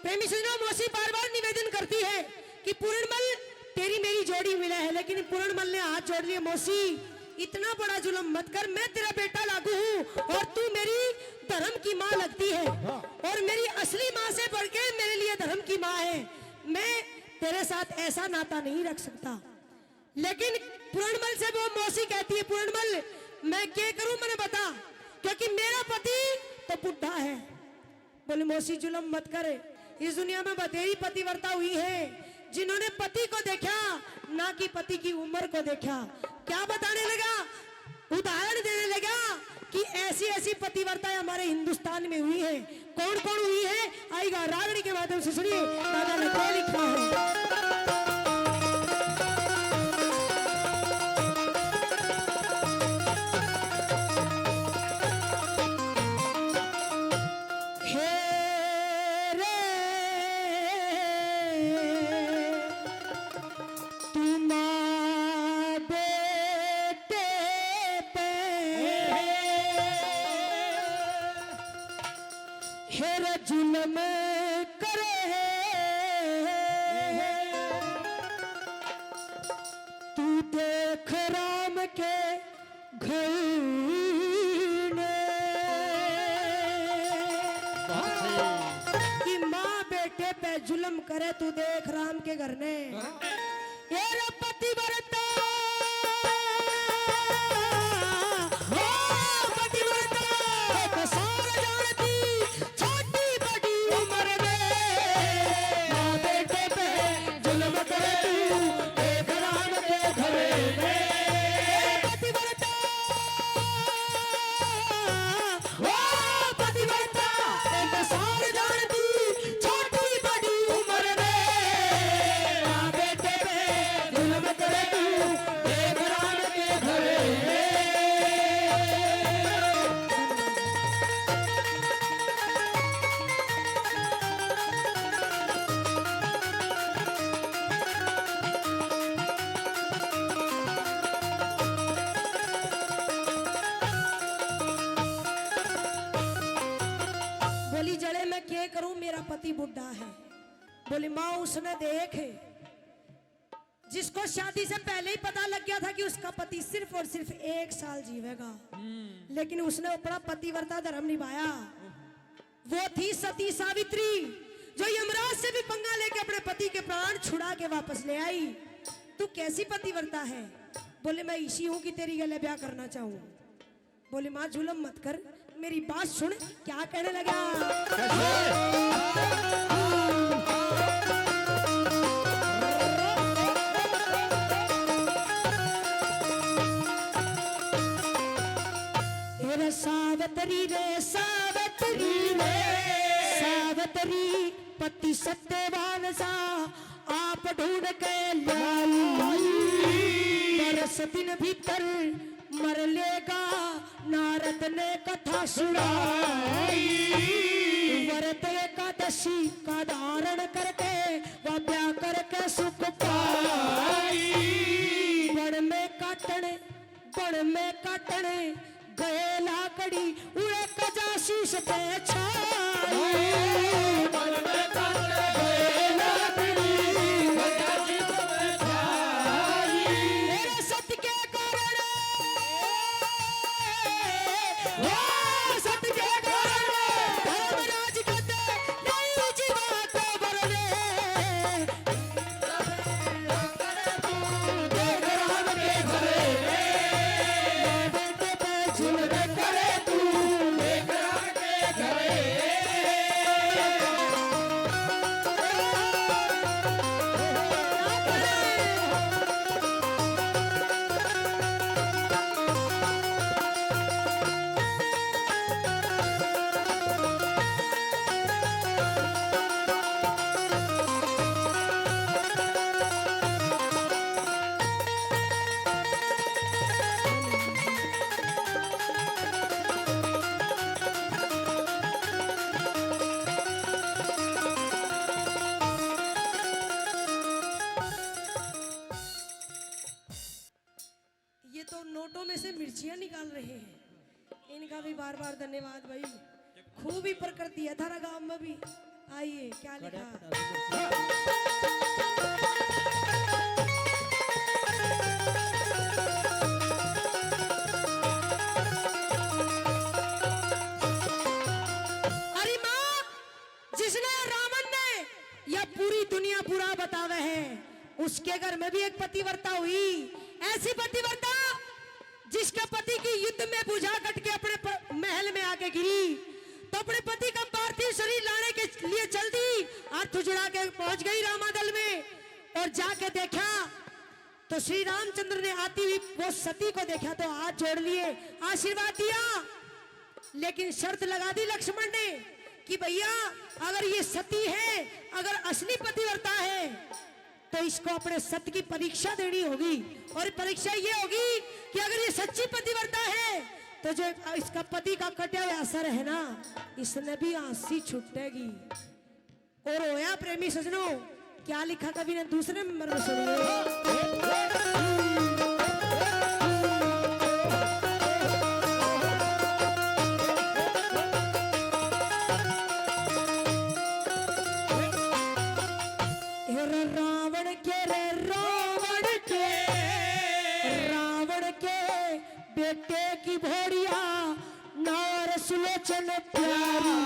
प्रेमी सुनो, मौसी बार बार निवेदन करती है कि पूर्णमल तेरी मेरी जोड़ी मिला है, लेकिन पूर्णमल ने हाथ जोड़ लिए। मौसी इतना बड़ा जुल्म मत कर, मैं तेरा बेटा लागू हूँ और तू मेरी धर्म की माँ लगती है, और मेरी असली माँ से बढ़ के मेरे लिए धर्म की माँ है। मैं तेरे साथ ऐसा नाता नहीं रख सकता। लेकिन पूर्णमल से वो मौसी कहती है, पूर्णमल मैं क्या करूं, मैंने बता, क्योंकि मेरा पति तो बुढ़ा है। बोले मौसी जुल्म मत करे, इस दुनिया में बतेरी पतिव्रता हुई है जिन्होंने पति को देखा, ना कि पति की उम्र को देखा। क्या बताने लगा, उदाहरण देने लगा कि ऐसी ऐसी पतिव्रताएं हमारे हिंदुस्तान में हुई है। कौन कौन हुई है, आएगा रागड़ी के माध्यम से सुनिए। दादा ने क्या लिखा है, जुल्म करे तू देख राम के घर कि माँ बेटे पे जुल्म करे, तू देख राम के घर ने। ये पतिव्रता जड़े मैं क्या करूं, मेरा पति बुढ़ा है। बोली माँ उसने देख, जिसको शादी से पहले ही पता लग गया था कि उसका पति सिर्फ और सिर्फ 1 साल जीवेगा, लेकिन उसने अपना पतिव्रता धर्म निभाया। वो थी सती सावित्री, जो यमराज से भी पंगा लेके अपने पति के प्राण छुड़ा के वापस ले आई। तू कैसी पतिव्रता है? बोले मैं इसी हूं कि तेरी गले ब्याह करना चाहूं। बोले माँ जुल्म मत कर, मेरी बात सुन। क्या कहने लगा, सावतरी रे सावतरी रे सावतरी, पति सत्यवान सा आप ढूंढ के लाई। बरस दिन भीतर मर लेगा, नारद ने कथा सुनाई। व्रत एकादशी का धारण करके वह ब्याह करके सुख पाई। बड़ में काटने गए लाकड़ी, उड़े कजाशीष पे छाई। नोटों में से मिर्चियां निकाल रहे हैं। इनका भी बार बार धन्यवाद भाई, खूब ही प्रकृति है थारा गांव में भी। आइए क्या लिखा। अरे माँ, जिसने रावण ने यह पूरी दुनिया बुरा बतावे है, उसके घर में भी एक पतिव्रता हुई। ऐसी पतिव्रता जिसके पति की युद्ध में बुझा कट के अपने महल में आके गिरी, तो अपने पति का पार्थिव शरीर लाने के लिए चल दी, हाथ जुड़ा के पहुंच गई रामादल में। और जाके देखा तो श्री रामचंद्र ने आती हुई वो सती को देखा तो हाथ जोड़ लिए, आशीर्वाद दिया। लेकिन शर्त लगा दी लक्ष्मण ने कि भैया अगर ये सती है, अगर असली पतिव्रता है, तो इसको अपने सत्य की परीक्षा देनी होगी। और परीक्षा ये होगी कि अगर ये सच्ची पतिव्रता है तो जो इसका पति का कटा हुआ असर है ना, इसने भी हंसी छूटेगी। और होया प्रेमी सजनों, क्या लिखा कवि ने दूसरे नंबर में सुनिए। बेटे की भोरिया नार सुलोचन प्यारी,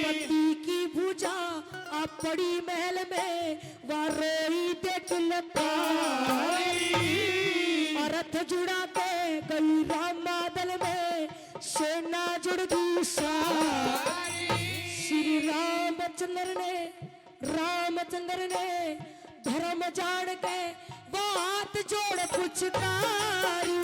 पति की भुजा आप पड़ी महल में वारोई देख रथ जुड़ा के गई रामादल में सेना जुड़ गई श्री रामचंद्र ने धर्म जान के वो हाथ जोड़ पुचकारी।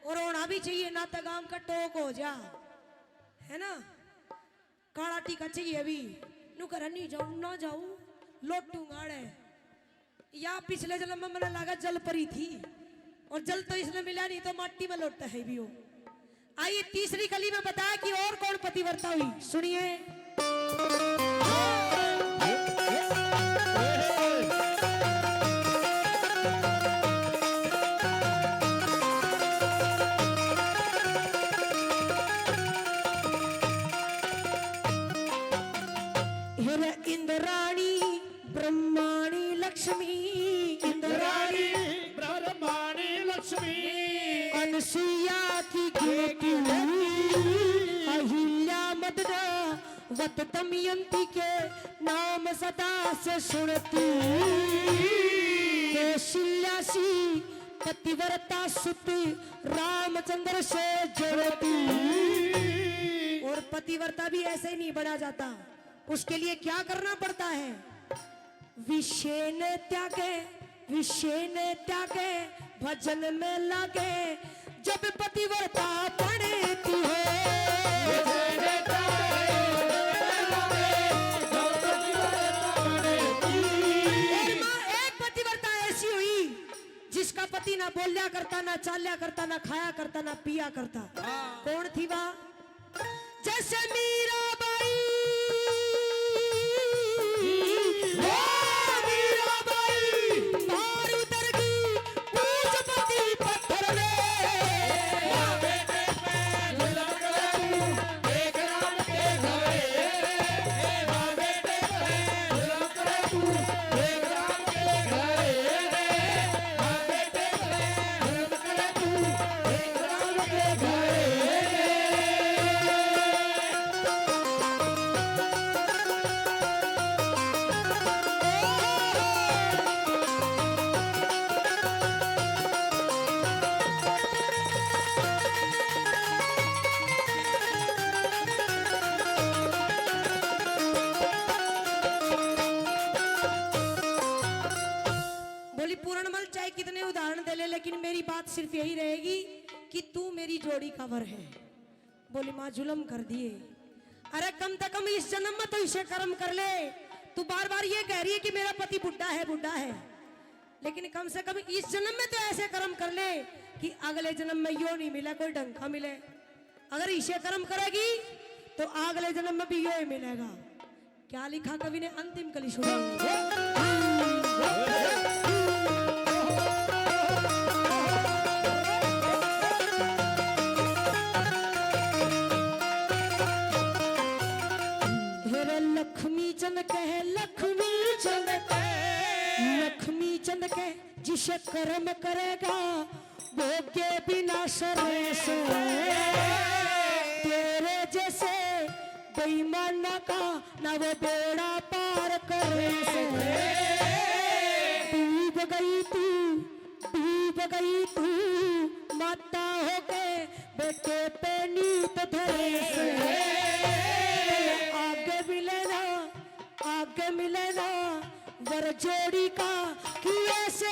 और होना भी चाहिए ना, तो गांव का टोक हो जा, है ना। काला टीका चाहिए अभी नु कर नहीं जाऊं ना जाऊं लोटूंगा रे। या पिछले जन्म में मैंने लगा जल परी थी, और जल तो इसने मिला नहीं तो माटी में लौटता है भी वो। आइए तीसरी कली में बताया कि और कौन पतिव्रता हुई, सुनिए। इंद्राणी ब्रह्माणी लक्ष्मी, इंद्राणी ब्रह्माणी लक्ष्मी, अनसुईया की बेटी अहिल्या मदना वत दमयंती के नाम सदा से सुनती, कौशल्यासी पतिव्रता सुत रामचंद्र से जोड़ती। और पतिव्रता भी ऐसे ही नहीं बना जाता, उसके लिए क्या करना पड़ता है। विषय ने त्यागे भजन में लागे, जब पतिव्रता पढ़ती है। एक पतिव्रता ऐसी हुई जिसका पति ना बोलिया करता, ना चाल्या करता, ना खाया करता, ना पिया करता। कौन थी वह? जैसे मीराबाई, पूर्णमल चाहे कितने उदाहरण दे ले, लेकिन मेरी बात सिर्फ यही रहेगी कि तू मेरी जोड़ी का वर है। बोली माँ जुल्म कर दिए। अरे कम से कम इस जन्म में तो इसे कर्म कर ले। तू बार बार ये कह रही है कि मेरा पति बुढ़ा है, लेकिन कम से कम इस जन्म में तो ऐसे कर्म कर ले कि अगले जन्म में यो नहीं मिला कोई ढंग का मिले। अगर इसे कर्म करेगी तो अगले जन्म में भी यो ही मिलेगा। क्या लिखा कवि ने अंतिम कली सुनी। लक्ष्मी चंद कहे, लक्ष्मी चंद कहे, लक्ष्मी चंद कहे, जिसे कर्म करेगा भोगे बिना सरेस। तेरे जैसे बेईमान का ना वो बेड़ा पार करे। डूब गई तू माता हो गए बेटे पे नीत धरे। आगे मिलेना वर जोड़ी का कि ऐसे